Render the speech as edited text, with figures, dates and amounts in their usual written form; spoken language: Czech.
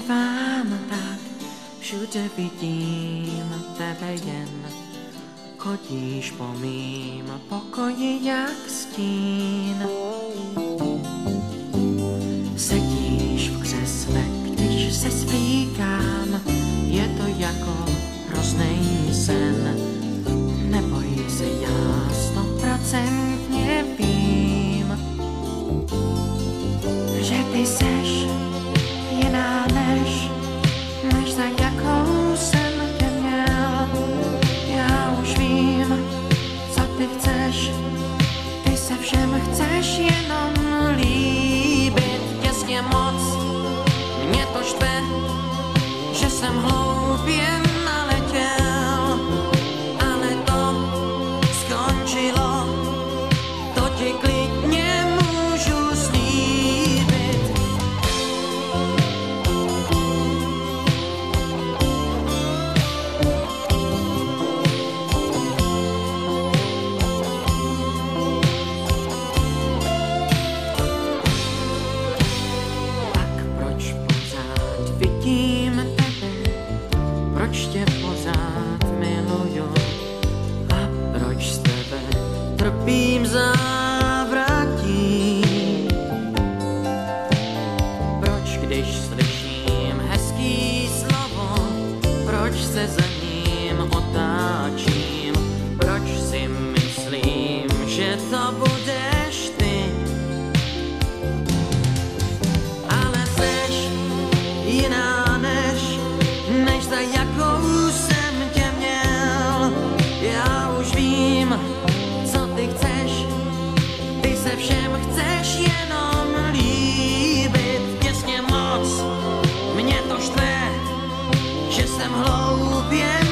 zpívám tak, všude vidím tebe jen. Chodíš po mým pokoji jak stín. Sedíš v křesle, když se svlíkám, je to jako hroznej sen. Neboj se, já 100% vím, že ty seš jiná než za jakou jsem tě měl. Já už vím, co ty chceš, ty se všem chceš jenom líbit. Těsně moc mě to štve, že jsem hloupě naletěl, ale to skončilo, to ti klidně můžu slíbit. Tak proč pořád vidím tebe, proč tě pořád miluju a proč z tebe trpím závratí? Proč, když slyším hezký slovo, proč se za ním otáčím? Proč si myslím, že to budeš ty? Ale seš jiná než za jakou jsem tě měl. Já už vím, co ty chceš, ty se všem chceš jenom líbit. Těsně moc mě to štve, že jsem hloupě